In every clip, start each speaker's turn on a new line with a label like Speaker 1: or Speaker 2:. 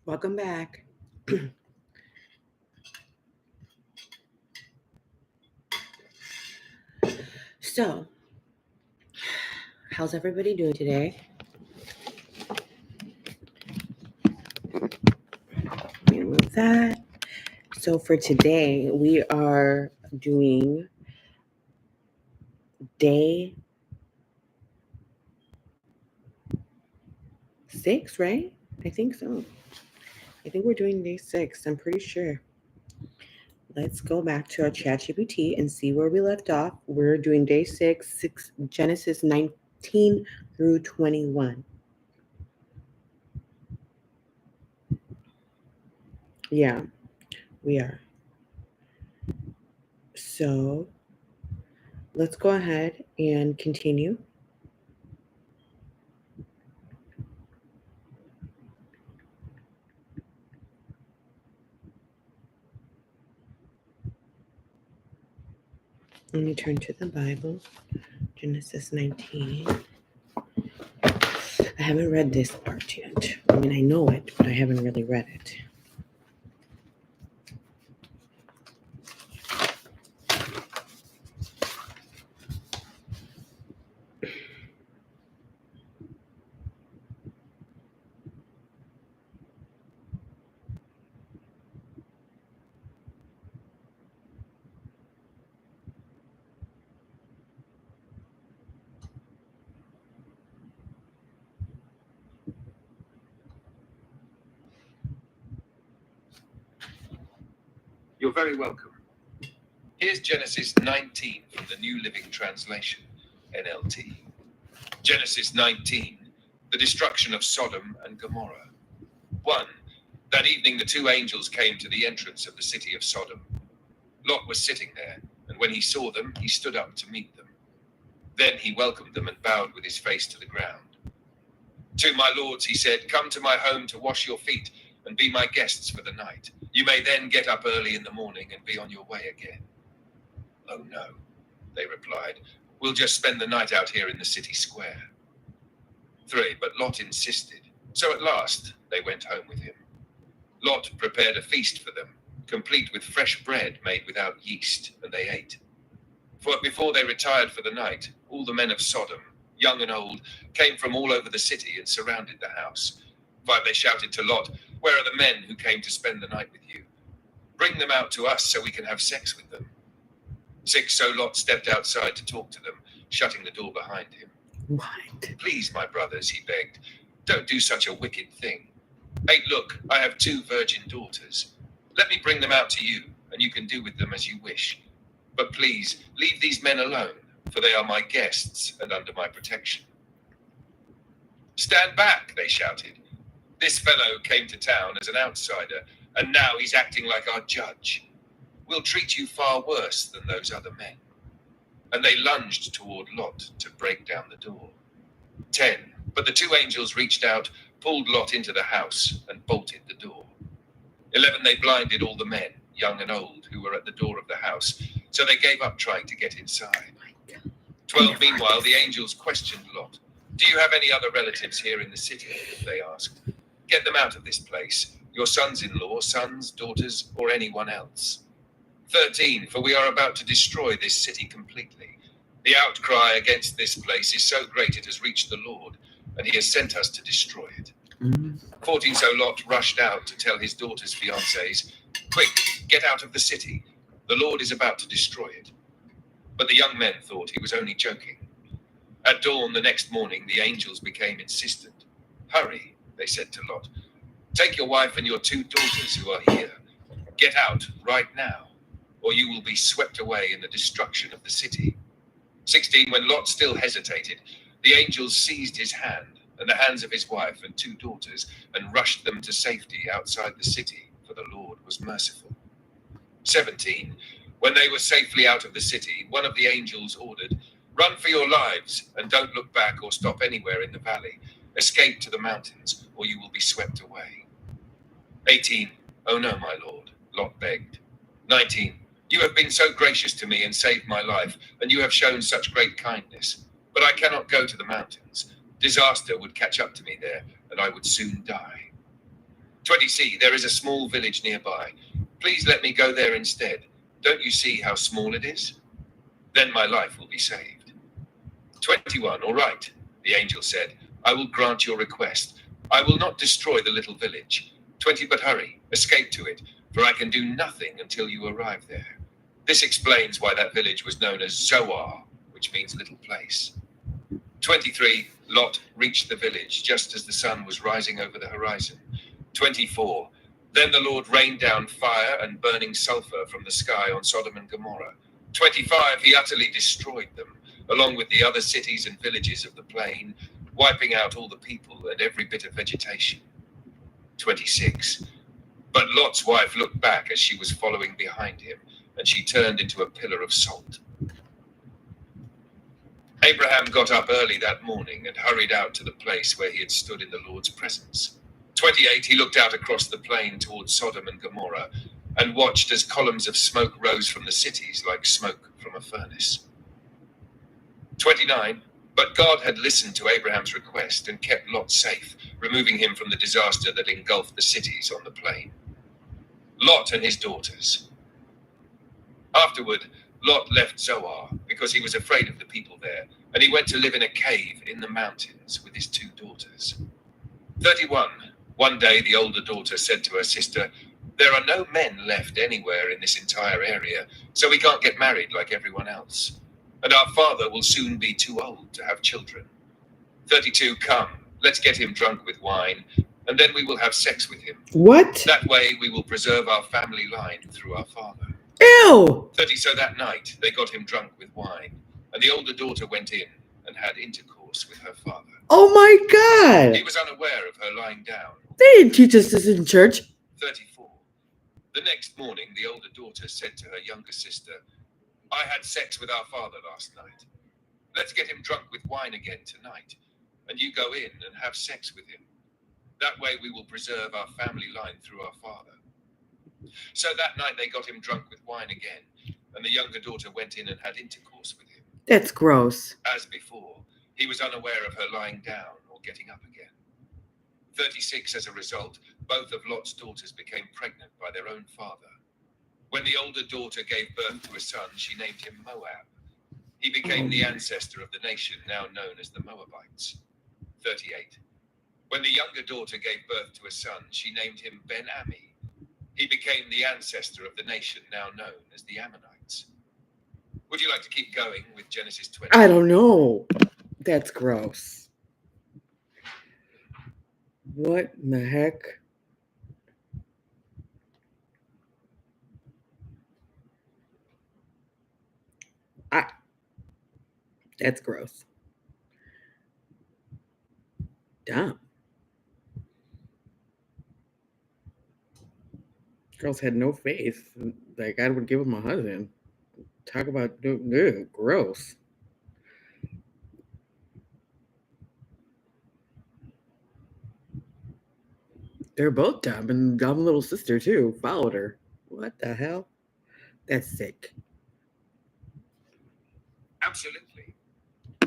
Speaker 1: Welcome back. So, how's everybody doing today? Let me remove that. So, for today, we are doing day 6, right? I think so. I think we're doing day 6. I'm pretty sure. Let's go back to our ChatGPT and see where we left off. We're doing day 6, Genesis 19 through 21. Yeah, we are. So, let's go ahead and continue. Let me turn to the Bible, Genesis 19. I haven't read this part yet. I mean, I know it, but I haven't really read it.
Speaker 2: You're very welcome. Here's Genesis 19 from the New Living Translation, NLT. Genesis 19, the destruction of Sodom and Gomorrah. 1. That evening the two angels came to the entrance of the city of Sodom. Lot was sitting there, and when he saw them, he stood up to meet them. Then he welcomed them and bowed with his face to the ground. To my lords, he said, come to my home to wash your feet and be my guests for the night. You may then get up early in the morning and be on your way again. Oh no, they replied. We'll just spend the night out here in the city square. 3, but Lot insisted. So at last they went home with him. Lot prepared a feast for them, complete with fresh bread made without yeast, and they ate. For before they retired for the night, all the men of Sodom, young and old, came from all over the city and surrounded the house. 5, they shouted to Lot, where are the men who came to spend the night with you? Bring them out to us so we can have sex with them. 6, so Lot stepped outside to talk to them, shutting the door behind him.
Speaker 1: What?
Speaker 2: Please, my brothers, he begged, don't do such a wicked thing. 8, look, I have 2 virgin daughters. Let me bring them out to you, and you can do with them as you wish. But please, leave these men alone, for they are my guests and under my protection. Stand back, they shouted. This fellow came to town as an outsider, and now he's acting like our judge. We'll treat you far worse than those other men. And they lunged toward Lot to break down the door. 10, but the 2 angels reached out, pulled Lot into the house, and bolted the door. 11, they blinded all the men, young and old, who were at the door of the house, so they gave up trying to get inside. 12, meanwhile, the angels questioned Lot. Do you have any other relatives here in the city? They asked. Get them out of this place, your sons-in-law, sons, daughters, or anyone else. 13, for we are about to destroy this city completely. The outcry against this place is so great it has reached the Lord, and he has sent us to destroy it. 14, so Lot rushed out to tell his daughter's fiancés, quick, get out of the city. The Lord is about to destroy it. But the young men thought he was only joking. At dawn the next morning, the angels became insistent. Hurry, they said to Lot. Take your wife and your 2 daughters who are here. Get out right now, or you will be swept away in the destruction of the city. 16, when Lot still hesitated, the angels seized his hand and the hands of his wife and 2 daughters and rushed them to safety outside the city, for the Lord was merciful. 17, when they were safely out of the city, one of the angels ordered, run for your lives and don't look back or stop anywhere in the valley. Escape to the mountains, or you will be swept away. 18, oh no, my lord, Lot begged. 19, you have been so gracious to me and saved my life, and you have shown such great kindness. But I cannot go to the mountains. Disaster would catch up to me there, and I would soon die. 20C, there is a small village nearby. Please let me go there instead. Don't you see how small it is? Then my life will be saved. 21, all right, the angel said. I will grant your request. I will not destroy the little village. 20, but hurry, escape to it, for I can do nothing until you arrive there. This explains why that village was known as Zoar, which means little place. 23, Lot reached the village just as the sun was rising over the horizon. 24, then the Lord rained down fire and burning sulfur from the sky on Sodom and Gomorrah. 25, he utterly destroyed them, along with the other cities and villages of the plain, wiping out all the people and every bit of vegetation. 26, but Lot's wife looked back as she was following behind him, and she turned into a pillar of salt. Abraham got up early that morning and hurried out to the place where he had stood in the Lord's presence. 28, he looked out across the plain towards Sodom and Gomorrah and watched as columns of smoke rose from the cities like smoke from a furnace. 29, but God had listened to Abraham's request and kept Lot safe, removing him from the disaster that engulfed the cities on the plain. Lot and his daughters. Afterward, Lot left Zoar because he was afraid of the people there, and he went to live in a cave in the mountains with his 2 daughters. 31, one day the older daughter said to her sister, there are no men left anywhere in this entire area, so we can't get married like everyone else. And our father will soon be too old to have children. 32, come, let's get him drunk with wine, and then we will have sex with him.
Speaker 1: What?
Speaker 2: That way we will preserve our family line through our father.
Speaker 1: Ew!
Speaker 2: 30, so that night they got him drunk with wine, and the older daughter went in and had intercourse with her father.
Speaker 1: Oh my God!
Speaker 2: He was unaware of her lying down.
Speaker 1: They didn't teach us this in church.
Speaker 2: 34. The next morning, the older daughter said to her younger sister, I had sex with our father last night. Let's get him drunk with wine again tonight, and you go in and have sex with him. That way we will preserve our family line through our father. So that night they got him drunk with wine again, and the younger daughter went in and had intercourse with him.
Speaker 1: That's gross.
Speaker 2: As before, he was unaware of her lying down or getting up again. 36, as a result, both of Lot's daughters became pregnant by their own father. When the older daughter gave birth to a son, she named him Moab. He became the ancestor of the nation now known as the Moabites. 38. When the younger daughter gave birth to a son, she named him Ben-Ami. He became the ancestor of the nation now known as the Ammonites. Would you like to keep going with Genesis 20?
Speaker 1: I don't know. That's gross. What in the heck? That's gross. Dumb. Girls had no faith. Like, God would give them a husband. Talk about gross. They're both dumb, and dumb little sister too followed her. What the hell? That's sick.
Speaker 2: Absolutely.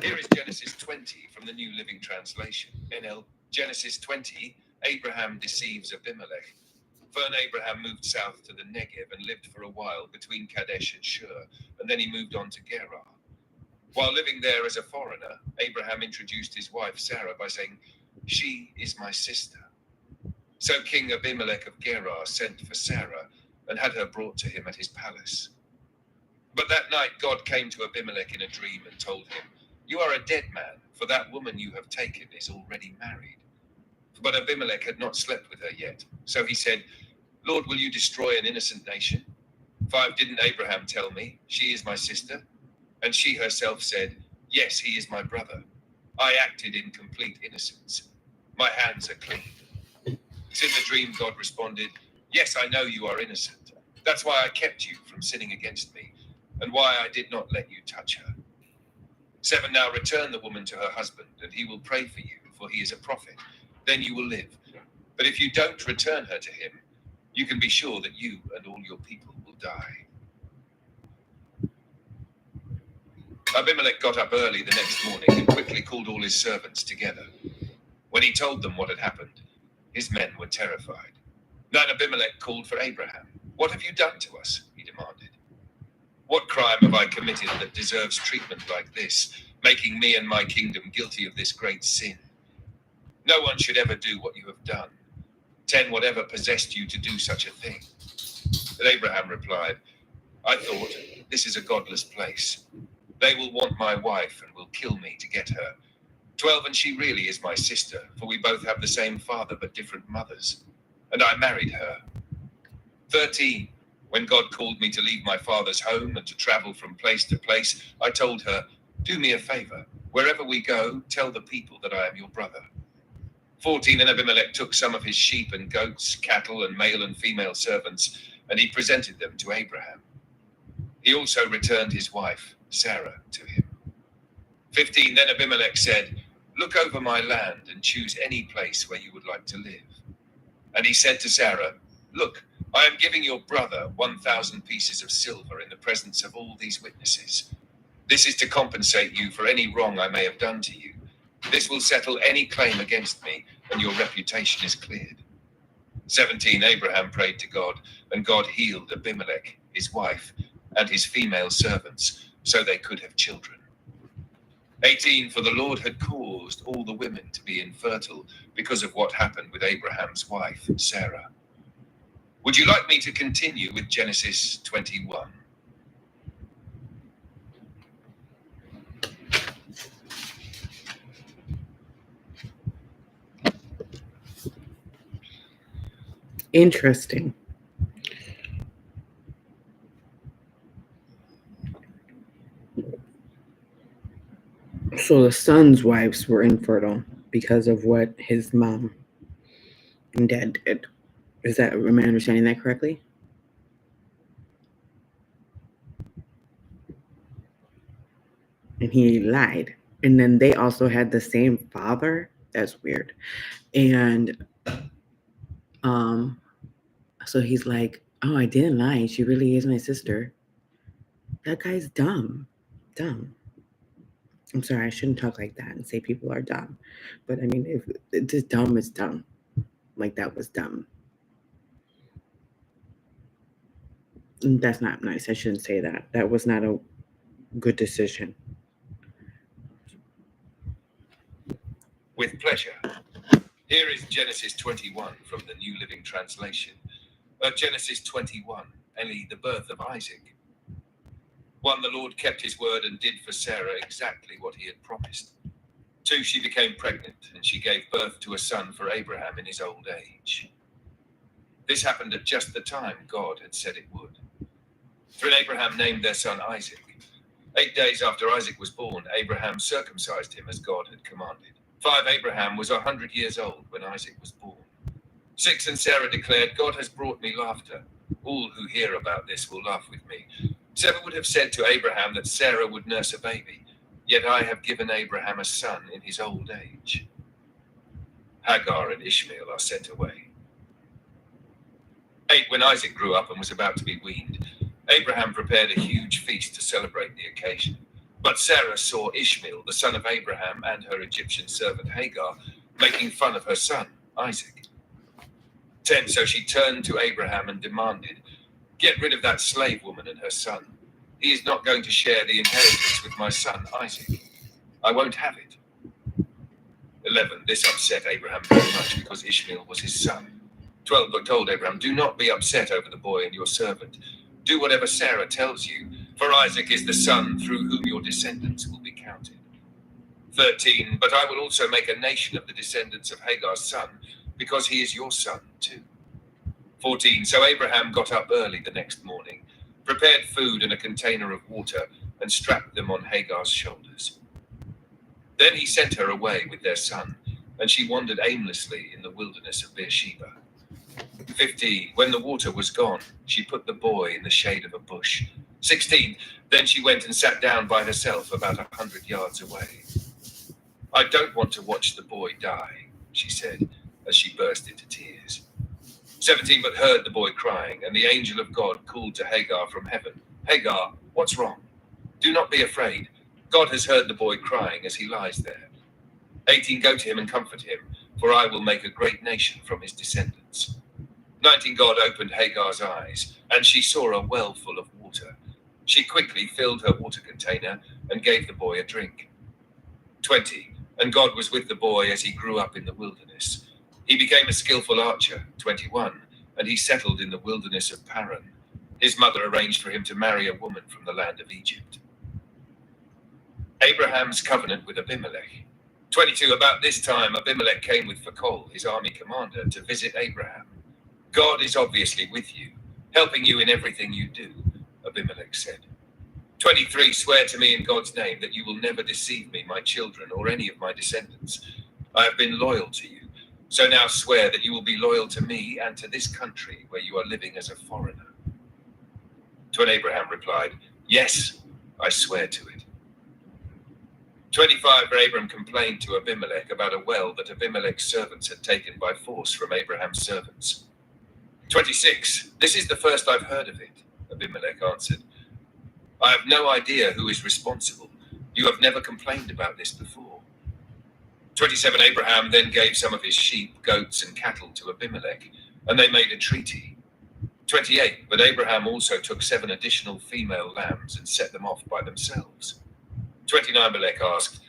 Speaker 2: Here is Genesis 20 from the New Living Translation. NL, Genesis 20, Abraham deceives Abimelech. Then Abraham moved south to the Negev and lived for a while between Kadesh and Shur, and then he moved on to Gerar. While living there as a foreigner, Abraham introduced his wife Sarah by saying, "She is my sister." So King Abimelech of Gerar sent for Sarah and had her brought to him at his palace. But that night God came to Abimelech in a dream and told him, "You are a dead man, for that woman you have taken is already married." But Abimelech had not slept with her yet. So he said, "Lord, will you destroy an innocent nation? 5, didn't Abraham tell me, 'She is my sister'? And she herself said, 'Yes, he is my brother. I acted in complete innocence. My hands are clean.' In the dream, God responded, 'Yes, I know you are innocent. That's why I kept you from sinning against me, and why I did not let you touch her. 7, now return the woman to her husband, and he will pray for you, for he is a prophet. Then you will live. But if you don't return her to him, you can be sure that you and all your people will die.'" Abimelech got up early the next morning and quickly called all his servants together. When he told them what had happened, his men were terrified. Then Abimelech called for Abraham. "What have you done to us?" he demanded. "What crime have I committed that deserves treatment like this, making me and my kingdom guilty of this great sin? No one should ever do what you have done. Whatever possessed you to do such a thing?" But Abraham replied, "I thought, this is a godless place. They will want my wife and will kill me to get her. 12, and she really is my sister, for we both have the same father but different mothers. And I married her. 13, when God called me to leave my father's home and to travel from place to place, I told her, 'Do me a favor. Wherever we go, tell the people that I am your brother.' 14, and Abimelech took some of his sheep and goats, cattle, and male and female servants, and he presented them to Abraham. He also returned his wife, Sarah, to him. 15, then Abimelech said, 'Look over my land and choose any place where you would like to live.' And he said to Sarah, 'Look, I am giving your brother 1,000 pieces of silver in the presence of all these witnesses. This is to compensate you for any wrong I may have done to you. This will settle any claim against me, and your reputation is cleared.' 17, Abraham prayed to God, and God healed Abimelech, his wife, and his female servants, so they could have children. 18, for the Lord had caused all the women to be infertile because of what happened with Abraham's wife, Sarah. Would you like me to continue with Genesis 21?
Speaker 1: Interesting. So the son's wives were infertile because of what his mom and dad did. Am I understanding that correctly? And he lied. And then they also had the same father. That's weird. And so he's like, "Oh, I didn't lie. She really is my sister." That guy's dumb. Dumb. I'm sorry, I shouldn't talk like that and say people are dumb. But I mean, if it's just dumb, it's dumb. Like that was dumb. And that's not nice. I shouldn't say that. That was not a good decision.
Speaker 2: With pleasure. Here is Genesis 21 from the New Living Translation. Genesis 21, the birth of Isaac. 1, the Lord kept his word and did for Sarah exactly what he had promised. 2, she became pregnant and she gave birth to a son for Abraham in his old age. This happened at just the time God had said it would. 3, Abraham named their son Isaac. 8 days after Isaac was born, Abraham circumcised him as God had commanded. 5, Abraham was 100 years old when Isaac was born. 6, and Sarah declared, "God has brought me laughter. All who hear about this will laugh with me." 7 would have said to Abraham that Sarah would nurse a baby, yet I have given Abraham a son in his old age. Hagar and Ishmael are sent away. 8, when Isaac grew up and was about to be weaned, Abraham prepared a huge feast to celebrate the occasion. But Sarah saw Ishmael, the son of Abraham, and her Egyptian servant Hagar, making fun of her son, Isaac. 10, so she turned to Abraham and demanded, "Get rid of that slave woman and her son. He is not going to share the inheritance with my son, Isaac. I won't have it." 11, this upset Abraham very much because Ishmael was his son. 12, but told Abraham, "Do not be upset over the boy and your servant. Do whatever Sarah tells you, for Isaac is the son through whom your descendants will be counted." 13, but I will also make a nation of the descendants of Hagar's son, because he is your son too. 14, so Abraham got up early the next morning, prepared food and a container of water, and strapped them on Hagar's shoulders. Then he sent her away with their son, and she wandered aimlessly in the wilderness of Beersheba. 15, when the water was gone, she put the boy in the shade of a bush. 16, then she went and sat down by herself about 100 yards away. "I don't want to watch the boy die," she said, as she burst into tears. 17, but heard the boy crying, and the angel of God called to Hagar from heaven, "Hagar, what's wrong? Do not be afraid. God has heard the boy crying as he lies there." 18, go to him and comfort him, for I will make a great nation from his descendants. 19, God opened Hagar's eyes, and she saw a well full of water. She quickly filled her water container and gave the boy a drink. 20, and God was with the boy as he grew up in the wilderness. He became a skillful archer. 21, and he settled in the wilderness of Paran. His mother arranged for him to marry a woman from the land of Egypt. Abraham's covenant with Abimelech. 22, about this time, Abimelech came with Phicol, his army commander, to visit Abraham. God is obviously with you, helping you in everything you do, Abimelech said. 23, swear to me in God's name that you will never deceive me, my children, or any of my descendants. I have been loyal to you, so now swear that you will be loyal to me and to this country where you are living as a foreigner. To when Abraham replied, yes, I swear to it. 25, Abram complained to Abimelech about a well that Abimelech's servants had taken by force from Abraham's servants. 26, this is the first I've heard of it, Abimelech answered. I have no idea who is responsible. You have never complained about this before. 27, Abraham then gave some of his sheep, goats, and cattle to Abimelech, and they made a treaty. 28, but Abraham also took 7 additional female lambs and set them off by themselves. 29, Abimelech asked,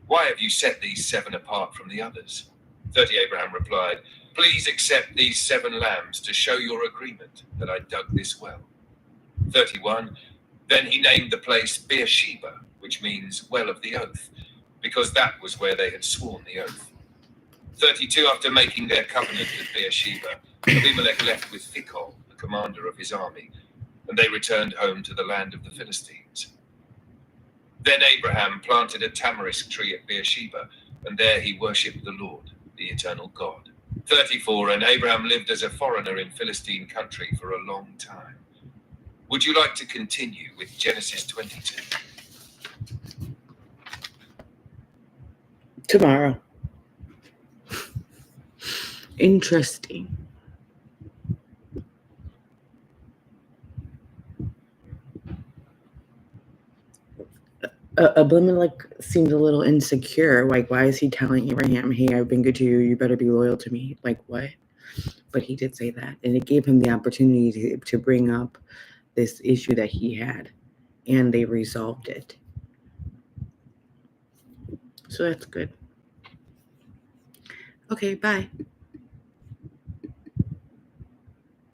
Speaker 2: why have you set these 7 apart from the others? 30, Abraham replied, please accept these 7 lambs to show your agreement that I dug this well. 31, then he named the place Beersheba, which means well of the oath, because that was where they had sworn the oath. 32, after making their covenant at Beersheba, Abimelech left with Phicol, the commander of his army, and they returned home to the land of the Philistines. Then Abraham planted a tamarisk tree at Beersheba, and there he worshipped the Lord, the eternal God. 34, and Abraham lived as a foreigner in Philistine country for a long time. Would you like to continue with Genesis 22?
Speaker 1: Tomorrow. Interesting. Abimelech seemed a little insecure. Like, why is he telling Abraham, hey, I've been good to you, you better be loyal to me? Like, what? But he did say that, and it gave him the opportunity to bring up this issue that he had, and they resolved it. So that's good. Okay, bye.